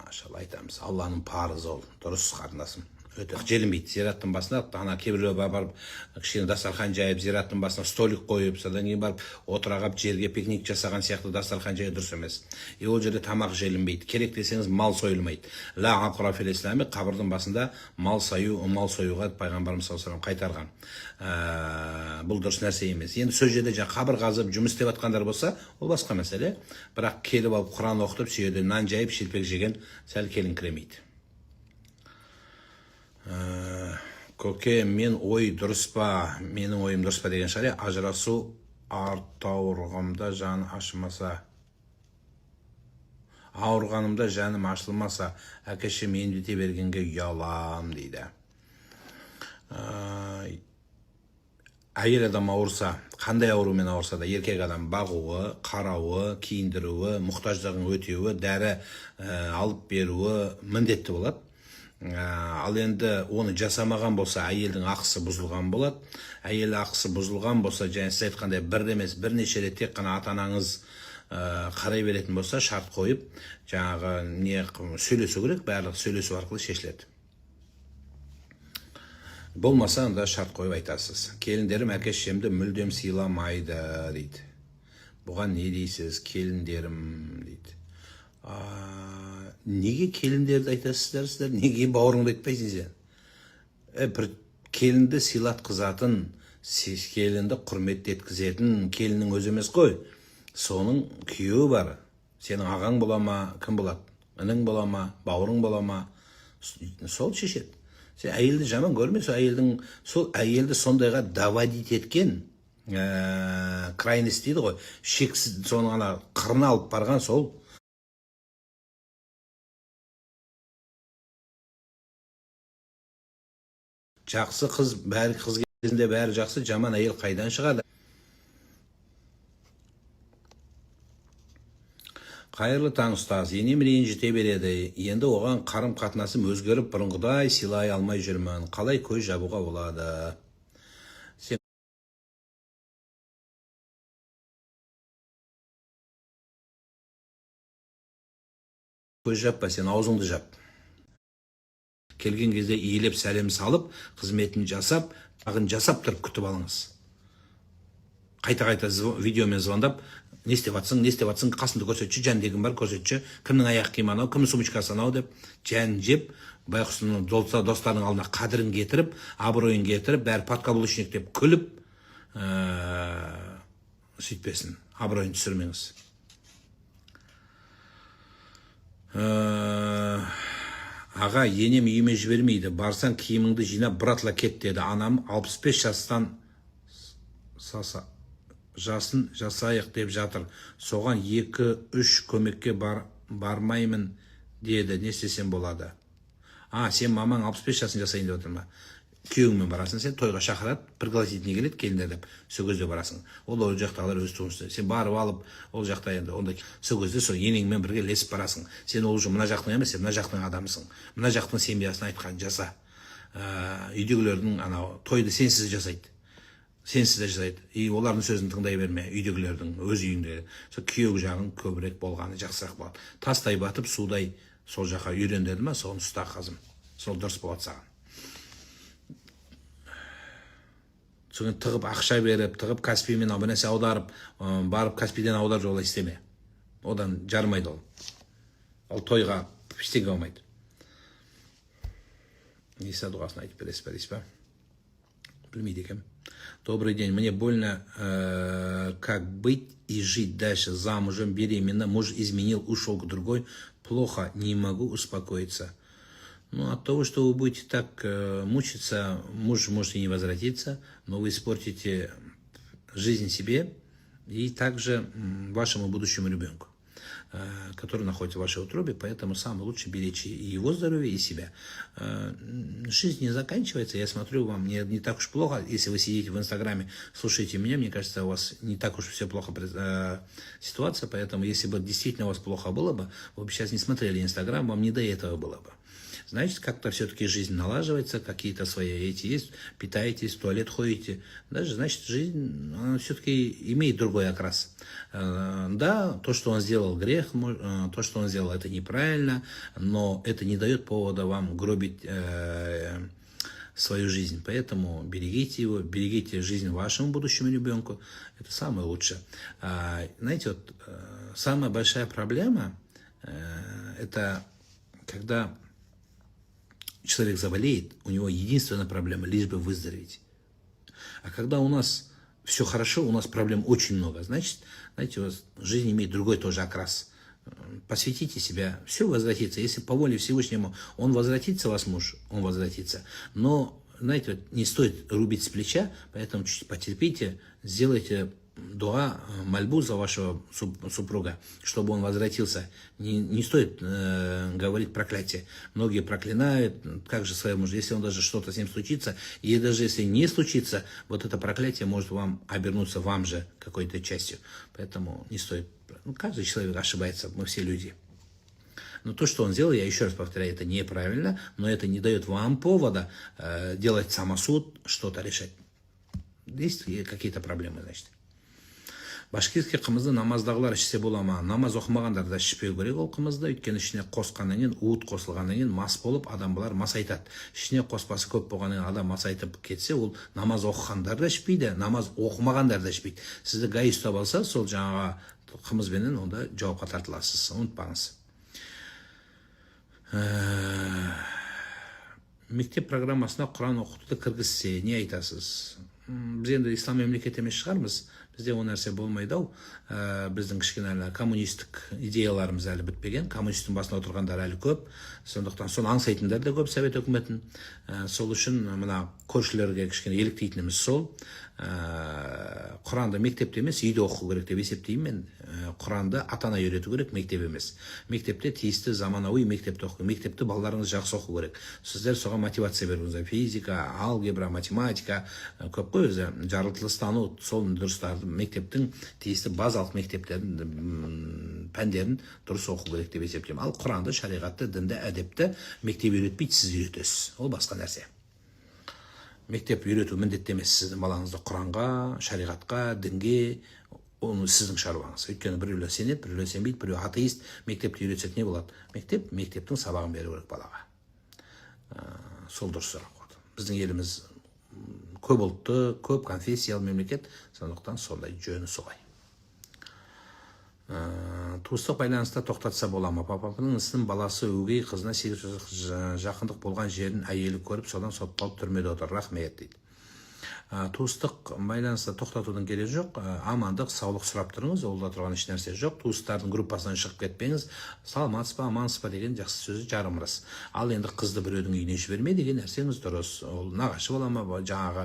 машалла айтамыз, Алланың парызы ол, дұрыс қарындасым. Өте желінбейді. Зираттың басына, ана кейбіреу барып, кішкене дастархан жайып, зираттың басына столик қойып, содан кейін барып, отырағап жерге пикник жасаған сияқты дастархан жайы дұрыс емес. Ол жерде тамақ желінбейді. Керек десеңіз, мал сойылмайды. Ла ақра фил ислами, қабірдің басында мал союға пайғамбарымыз саллаллаху алейхи қайтарған. Бұл дұрыс нәрсе емес. Енді сөз жерде қабір қазып, жұмыс істеп жатқандар болса, ол басқа мәселе. Бірақ келіп алып Құран оқытып, сүйеде нан жайып, шелпек жеген сәл келіңкіремейді. Көке, мен ой дұрыс па, менің ойым дұрыс па деген шаре, ажырасу ауырғанымда жаны ашылмаса, ауырғанымда жаным ашылмаса, әкешім емдете бергенге ұялам дейді. Әйел адам ауырса, қандай аурумен ауырса да, еркек адам бағуы, қарауы, киіндіруі, мұқтаждығын өтеуі, дәрі алып беруі міндетті болады. Ал енді оны жасамаған болса, әйелдің ақысы бұзылған болады. Әйел ақысы бұзылған болса, және сіз айтқандай бір емес, бірнеше рет тек қана ата-анаңыз қарай беретін болса, шарт қойып, жаңағы сөйлесу керек, барлық сөйлесу арқылы шешіледі. Болмаса, онда шарт қойып айтасыз. Келіндерім әке-шешемді мүлдем сыйламайды дейді. Бұған не дейсіз, келіндерім дейді. Неге келіндерді айтасыздар сіздер? Неге бауырыңды айтпайсың сен? Бір келінді сыйлатқызатын, келінді құрметті еткізетін келіннің өзі емес қой. Соның күйеуі бар. Сенің ағаң бола ма, кім болады? Інің бола ма, бауырың бола ма? сол шешеді. Сен әйелді жаман көрме, сол әйелді сондайға доводить еткен крайность дейді ғой, шексіз соны ана қырына алып барған сол. Жақсы қыз, бәрі қыз кезінде бәрі жақсы, жаман әйел қайдан шығады? Қайырлы таң ұстаз, енем ренжіте береді. Енді оған қарым қатынасым өзгеріп, бұрынғыдай сыйлай алмай жүрмін. Қалай көз жабуға болады? Сен көз жаппа, сен аузыңды жап. Келген кезде иілеп сәлем салып, қызметін жасап, тағын жасап тұрып күтіп алыңыз. Қайта-қайта видеомен звондап, не істеп атсың, қасында көрсетші, жәндегім бар, көрсетші, кімнің аяқ киімі анау, кімнің сумочкасы анау деп, жән жеп, байқұстың достарының алдына қадірін кетіріп, абыройын кетіріп, бәрі подкаблучник деп күліп, сөйтпесін, абыройын түсірмеңіз. Аға, енем үйіме жібермейді, барсаң киіміңді жинап братла кет деді. Анам 65 жастан жасын жасайық деп жатыр. Соған 2-3 көмекке бармаймын деді. Не істесем болады? Сен мамаң 65 жасын жасайын деп отыр ма? Күйеуіңмен барасың, сен тойға шақырады, пригласительный келеді, келіндер деп, сол кезде барасың. Ол жақтағылар өз туысы. Сен барып алып, ол жақта енді онда сол кезде сол енеңмен бірге лесіп барасың. Сен ол мына жақтың емес, мына жақтың адамысың. Мына жақтың семьясына айтқан жаса. Үйдегілердің анау тойды сенсіз жасайды. Сенсіз де жасайды. И олардың сөзін тыңдай берме, үйдегілердің, өз үйіңде. Сол күйеу жағың көбірек болғаны жақсырақ болады. Тастай батып, судай сол жаққа үйрен деді ма, соны ұста қазым. Сол дұрыс болады саған. Соны тығып ақша беріп, тығып Каспиймен абонесе аударып, барып Каспийден аударып олай істеме. Одан жармайды ол. Ол тойға ештеңе болмайды. Иса дұғасын айтып бересіз ба? Білмейді екем. Добрый день. Мне больно, как быть и жить дальше. Замужем, беременна, муж изменил, ушел к другой. Плохо, не могу успокоиться. От того, что вы будете так мучиться, муж может и не возвратиться, но вы испортите жизнь себе и также вашему будущему ребенку, который находится в вашей утробе, поэтому самое лучшее беречь и его здоровье, и себя. Жизнь не заканчивается, я смотрю, вам не так уж плохо, если вы сидите в Инстаграме, слушаете меня, мне кажется, у вас не так уж все плохо ситуация, поэтому если бы действительно у вас плохо было бы, вы бы сейчас не смотрели Инстаграм, вам не до этого было бы. Значит, как-то все-таки жизнь налаживается, какие-то свои эти есть, питаетесь, в туалет ходите. Даже, значит, жизнь, она все-таки имеет другой окрас. Да, то, что он сделал грех, то, что он сделал, это неправильно, но это не дает повода вам гробить свою жизнь. Поэтому берегите его, берегите жизнь вашему будущему ребенку. Это самое лучшее. Знаете, вот самая большая проблема, это когда человек заболеет, у него единственная проблема, лишь бы выздороветь. А когда у нас все хорошо, у нас проблем очень много. Значит, знаете, у вас жизнь имеет другой тоже окрас. Посвятите себя, все возвратится. Если по воле Всевышнему он возвратится, ваш муж, он возвратится. Но, знаете, не стоит рубить с плеча, поэтому чуть потерпите, сделайте дуа, мольбу за вашего супруга, чтобы он возвратился. Не стоит говорить проклятие. Многие проклинают, как же своему мужу, если он даже что-то с ним случится, и даже если не случится, вот это проклятие может вам обернуться вам же какой-то частью. Поэтому не стоит. Каждый человек ошибается, мы все люди. Но то, что он сделал, я еще раз повторяю, это неправильно, но это не дает вам повода делать самосуд, что-то решать. Есть какие-то проблемы, значит. Башкирский қымызды намаздағылар ішсе бола ма? Намаз оқымағандар да ішпеу керек ол қымызды, өйткені ішіне қосқаннан кейін, уыт қосылғаннан кейін мас болып адам болар, мас айтады. Ішіне қоспасы көп болғаннан кейін адам мас айтып кетсе, ол намаз оқығандар да ішпейді, намаз оқымағандар да ішпейді. Сізді ГАИ ұстап алса, сол жаңағы қымызбенен онда жауапқа тартыласыз, ұмытпаңыз. Мектеп программасына Құран оқытуды кіргізсе, не айтасыз? біз енді ислам мемлекеті емес шығармыз, бізде ол нәрсе болмайды ау. Біздің кішкене коммунистік идеяларымыз әлі бітпеген, коммунистің басында отырғандар әлі көп, сондықтан соны аңсайтындар да көп совет үкіметін. Сол үшін мына көршілерге кішкене еліктейтініміз сол. Құранды мектепте емес, үйде оқу керек деп есептеймін мен. Құранды ата-ана үйрету керек, мектеп емес. Мектепте тиісті заманауи мектепте оқу. Мектепте балаларыңыз жақсы оқу керек. Сіздер соған мотивация беруіңіз. Физика, алгебра, математика көп қой өзі. Жаратылыстану, сол дұрыстарды мектептің тиісті базалық мектептердің пәндерін дұрыс оқу керек деп есептеймін. Ал Құранды, шариғатты, дінді, әдепті мектеп үйретпейді, сіз үйретесіз. Ол басқа нәрсе. Мектеп үйрету міндетті емес. Сіздің балаңызды Құранға, шариғатқа, дінге, оны сіздің шаруаңыз. Өйткені біреулер сенеді, біреулер сенбейді, біреу атеист. Мектепте үйретсек не болады? Мектептің сабағын беру керек балаға. Сол дұрысырақ. Біздің еліміз көп ұлтты, көп конфессиялы мемлекет, сондықтан сондай жөні солай. Туыстық байланыста тоқтатса бола ма? Папаның інісінің баласы өгей қызына 8 жақындық болған жерін әйелі көріп, содан сотталып түрмеде отыр. Рахмет дейді. Туыстық байланыста тоқтатудың керегі жоқ. Амандық, саулық сұрап тұрыңыз, олда тұрған еш нәрсе жоқ. Туыстардың группасынан шығып кетпеңіз. Саламатсыз ба, амансыз ба деген жақсы сөзі жарымырыс. Ал енді қызды біреудің үйіне жіберме деген нәрсеңіз дұрыс. Ол нағашы бола ма, жаңағы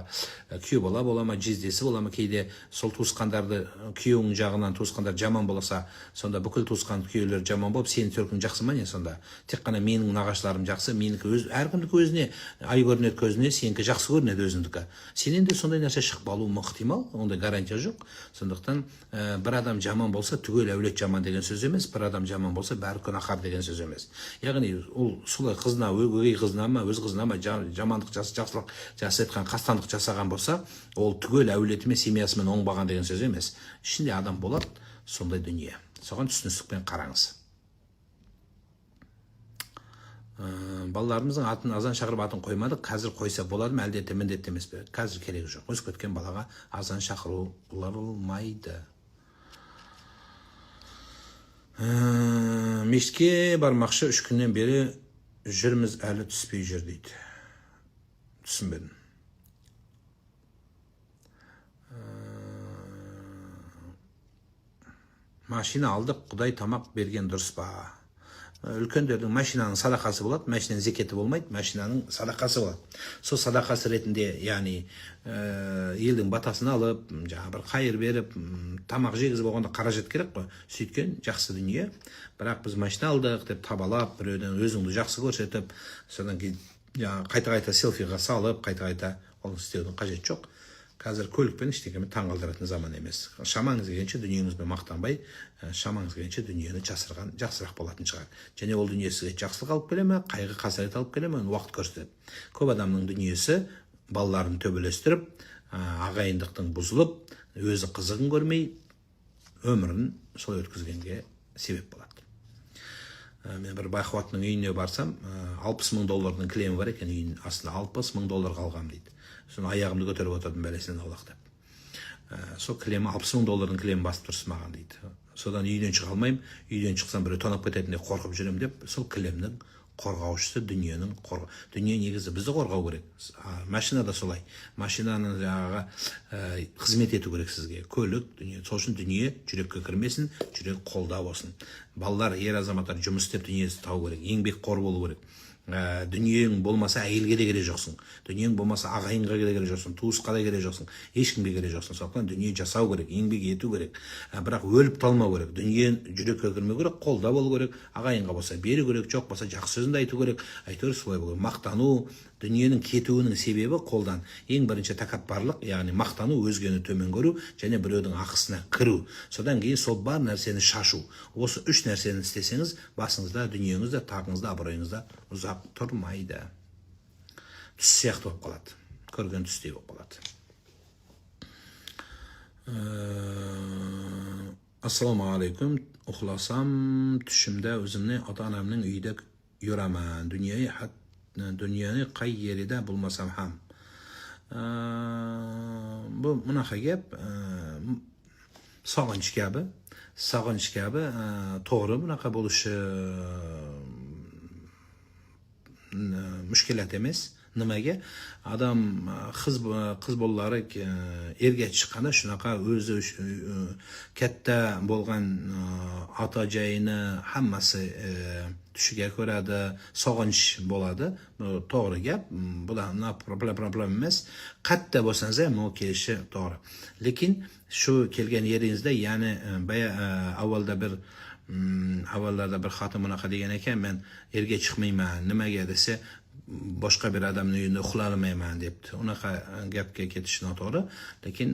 күйеу бола ма, жездесі бола ма? Кейде сол туысқандарды, күйеуің жағынан туысқандар жаман болса, сонда бүкіл туысқан күйеулер жаман болып, сенің төркің жақсы ма не сонда? Тек қана менің нағашыларым жақсы, менікі әркімдікі өзіне ай көрінеді көзіне, сенікі жақсы көрінеді өзіндікі. Сенен де сондай нәрсе шығып алуы ықтимал, ондай гарантия жоқ. Сондықтан бір адам жаман болса, түгел әулет жаман деген сөз емес, бір адам жаман болса, бәрі күнәһар деген сөз емес. Яғни ол солай қызына, өгей қызына ма, өз қызына ма жамандық жақсылық жасатқан, қастандық жасаған болса, ол түгел әулетімен, семьясымен оңбаған деген сөз емес. Ішінде адам болады, сондай дүние. Соған түсіністікпен қараңыз. Балаларымыздың атын азан шақырып атын қоймадық, қазір қойса болады ма, әлде міндетті емес пе? Қазір керегі жоқ. Өсіп кеткен балаға азан шақыру болмайды. Мешітке бармақшы 3 күннен бері жүрміз, әлі түспей жүр дейді. Түсінбедім. Машина алдық, Құдай тамақ берген дұрыс па? Үлкендердің машинаның садақасы болады, машинаның зекеті болмайды, машинаның садақасы болады. Сол садақасы ретінде, яғни елдің батасын алып, бір қайыр беріп, тамақ жегізіп болғанда қаражат керек қой. Сөйткен жақсы дүние. Бірақ біз машина алдық деп табалап, біреуден өзіңді жақсы көрсетіп, содан кейін қайта-қайта селфиға салып, қайта-қайта оны істеудің қажет жоқ. Қазір көлікпен ештеңемен таңғалдыратын заман емес. Шамаңыз келгенше дүниеңізбен мақтанбай, шамаңыз келгенше дүниені жасырған жақсырақ болатын шығар. Және ол дүние сізге жақсылық алып келе ме, қайғы қасірет алып келе ме, уақыт көрсетеді. Көп адамның дүниесі балаларын төбелестіріп, ағайындықтың бұзылып, өзі қызығын көрмей, өмірін солай өткізгенге себеп болады. Мен бір байқуатының үйіне барсам, $60,000 кілемі бар екен, үйін астында $60,000 қалғам дейді. Соны аяғымды көтеріп отырдым бәлесінен аулақтап. Сол кілемі $60,000 кілемі басып тұрсы маған дейді. Содан үйден шыға алмаймын, үйден шықсам біреу тонап кететіндей қорқып жүрем деп, сол кілемнің қорғаушысы дүниенің дүние негізі бізді қорғау керек. Машина да солай. Машинаны қызмет ету керек сізге. Көлік, дүние. Сол үшін дүние жүрекке кірмесін, жүрек қолда болсын. Балалар, ер азаматтар жұмыс істеп дүниесі тау керек. Еңбек қор болу керек. Дүниең болмаса әйелге де керек жоқсың. Дүниең болмаса ағайынға де керек жоқсың, туысқа да керек жоқсың, ешкімге керек жоқсың. Сондықтан дүние жасау керек, еңбек ету керек. Бірақ өліп талмау керек. Дүние жүрекке кірмеу керек, қолда болу керек. Ағайынға болса беру керек, жоқ болса жақсы сөзінде айту керек. Әйтеуір солай болу керек. Мақтану, дүниенің кетуінің себебі қолдан. Ең бірінші тәкаппарлық, яғни мақтану, өзгені төмен көру, және біреудің ақысына кіру. Содан кейін сол бар нәрсені шашу. Осы 3 нәрсені істесеңіз, басыңызда, дүниеңізде, тағыңызда, абыройыңызда ұзақ тұрмайды. Түс сияқты болып қалады. Көрген түстей болып қалады. Ассаламу алейкум. Ұқыласам, түшімде өзімне ата-анамның үйде юраман. Дүниені қай ереді болмасам хам. Бұл мұнақа кеп, сағыныш кәбі, тоғры мұнақа болушы мүшкелет емес, Nimaga? Adam qiz bolalari erga chiqqanda shunaqa o'zi katta bo'lgan ota-jayini hammasi tushiga ko'radi, sog'inch bo'ladi. To'g'ri gap. Bular problem emas. Qatta bo'lsangiz ham o kelishi to'g'ri. Lekin shu kelgan yeringizda, ya'ni avvallarda bir xotin bunaqa degan ekan, men erga chiqmayman, nimaga desa, boshqa bir odamning uyida uxlolmayman debdi. Unaqa gapga ketish noto'g'ri, lekin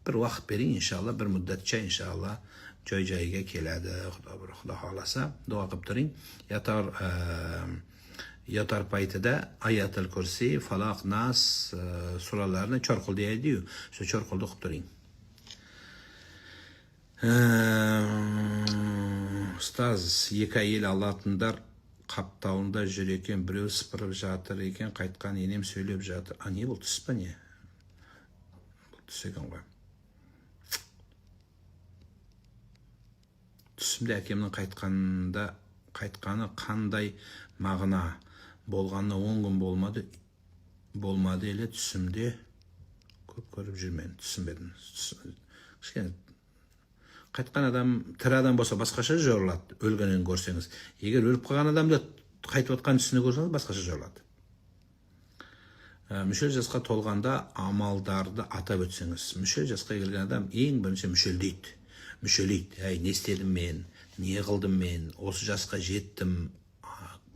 bir vaqt bering, inshaalloh, bir muddatcha inshaalloh joy-joyiga keladi. Xudo xolasa, duo qilib turing. Yotar paytida Ayatul Kursi, Falaq, Nas suralarini chorqul deydi-yu, shu chorqulni o'qib turing. Ustoz, 2 yil Allatindar Qaptauында жүр екен, біреу сыпырып жатыр екен, қайтқан енем сөйлеп жатыр. Не бұл түс па не? Бұл түс екен ғой. Түсімде әкемнің қайтқаны қандай мағына болғанына 10 күн болмады еле түсімде көп көріп жүрмен, түсінбедім. Қайтқан адам, тірі адам болса басқаша жорылады, өлгенін көрсеңіз. Егер өліп қалған адамды қайтып отқан түсіне көрсеңіз, басқаша жорылады. Мүшел жасқа толғанда амалдарды атап өтсеңіз. Мүшел жасқа келген адам ең бірінші мүшелдейді. Әй, не істедім мен, не қылдым мен, осы жасқа жеттім,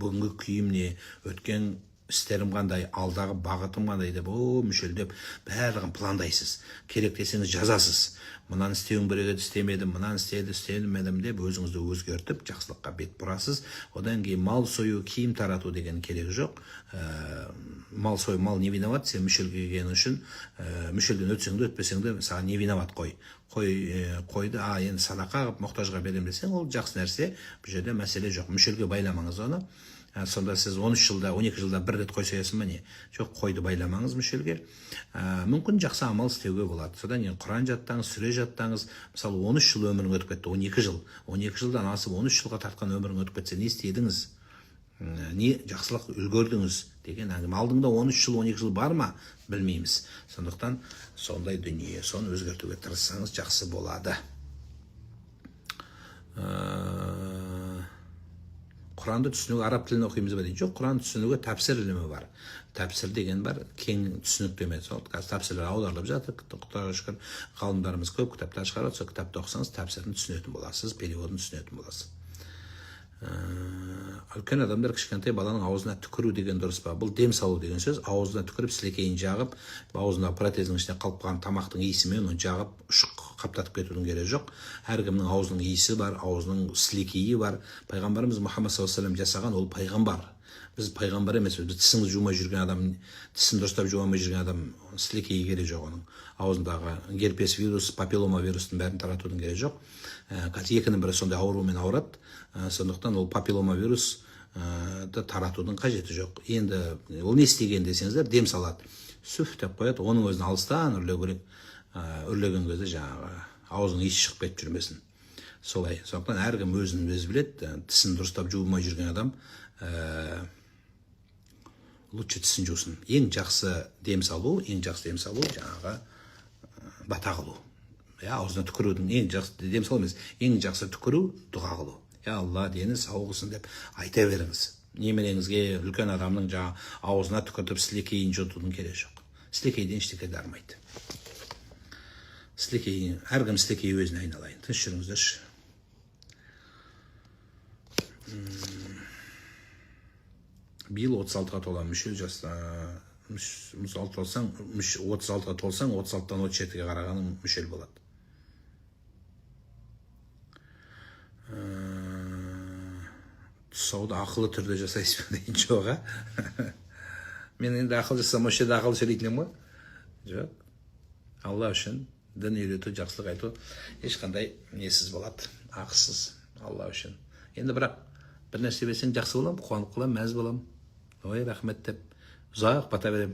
бүгінгі күйім не, өткен істерім қандай, алдағы бағытым қандай деп, мүшелдеп, барлығын пландайсыз. Керек десеңіз жазасыз. Мынаны істеуім керек еді, істемедім, мынаны істемедім деп өзіңізді өзгертіп, жақсылыққа бет бұрасыз. Одан кейін мал сою, киім тарату деген керек жоқ. Мал сой, мал не виноват, сен мүшелге келген үшін, мүшелден өтсең де өтпесең де саған не виноват қой. Қойды, енді садақа қылып мұқтажға берем десең, ол жақсы нәрсе. Бұл жерде мәселе жоқ. Мүшелге байламаңыз оны. Сонда сіз 13 жылда, 12 жылда бір рет қой соясың ба не? Жоқ, қойды байламаңыз мүшелге. Мүмкін жақсы амал істеуге болады. Содан кейін Құран жаттаңыз, сүре жаттаңыз. Мысалы 13 жыл өмірің өтіп кетті, 12 жыл. 12 жылдан асып 13 жылға тартқан өмірің өтіп кетсе, не істедіңіз? Не жақсылық үлгердіңіз деген әңгіме. Алдыңда 13 жыл, 12 жыл бар ма? Білмейміз. Сондықтан сондай дүние, соны өзгертуге тырыссаңыз жақсы болады. Құранды түсінуге араб тілін оқимыз ба дейді. Жоқ, Құранды түсінуге тәпсір ілімі бар. Тәпсір деген бар, кең түсінік демек. Сол тәпсірлер аударылып жатыр. Құдайға шүкір, ғалымдарымыз көп кітаптар шығарады. Сол кітапты оқысаңыз, тәпсірін түсінетін боласыз, переводын түсінетін боласыз. Үлкен адамдар кішкентай баланың аузына түкіру деген дұрыс па? Бұл дем салу деген сөз. Аузына түкіріп, сілекейін жағып, аузына протездің ішіне қалып қалған тамақтың иісімен оны жағып, қаптатып кетудің керегі жоқ. Әркімнің аузының иісі бар, аузының сілекейі бар. Пайғамбарымыз Мұхаммад саллаллаху алейхи ва жасаған, ол пайғамбар. Біз пайғамбар емес, біз тісін жумай жүрген адам, тісін дұрыстап жуамай жүрген адам, сілекейі керек жоқ оның. Аузындағы герпес вирус, папиллома вирустың бәрін таратудың керек жоқ. Қазір екінің бірі сондай аурумен ауырады. Сондықтан ол папиллома вирусты таратудың қажеті жоқ. Енді ол не істеген десеңіздер, дем салады. Сүф деп қояды, оның өзін алыстан үрлеген кезде жаңағы аузының иісі шығып кетіп жүрмесін. Солай. Сондықтан әркім өзін өзі біледі. Тісін дұрыстап жуылмай жүрген адам лучше тісін жусын. Ең жақсы дем салу жаңағы бата қылу. Аузына түкірудің ең жақсы дем салу емес, ең жақсы түкіру дұға қылу. Я Алла, дені сау қылсын деп айта беріңіз. Немереңізге, үлкен адамның аузына түкіртіп сілекейін жұтудың керек жоқ. Сілекейден ештеңе дармайды. Әркім сілекей өзіне айналайын. Тыныш жүріңіздерші. Биыл 36-ға толам, мүшел жаста 36-ға толсаң, 36-тан 37-ге қарағаның мүшел болады. Тұсауды ақылы түрде жасайсыз ба дейін жоға. Мен енді ақыл жасам, осы жерде ақыл сөйлейтінем ғой. Жоқ. Алла үшін дін үйрету, жақсылық айту ешқандай несіз болады, ақысыз. Алла үшін. Енді бірақ бір нәрсе берсең жақсы болам, қуанып қалам, мәз болам. Ой, рахмет деп ұзақ бата берем.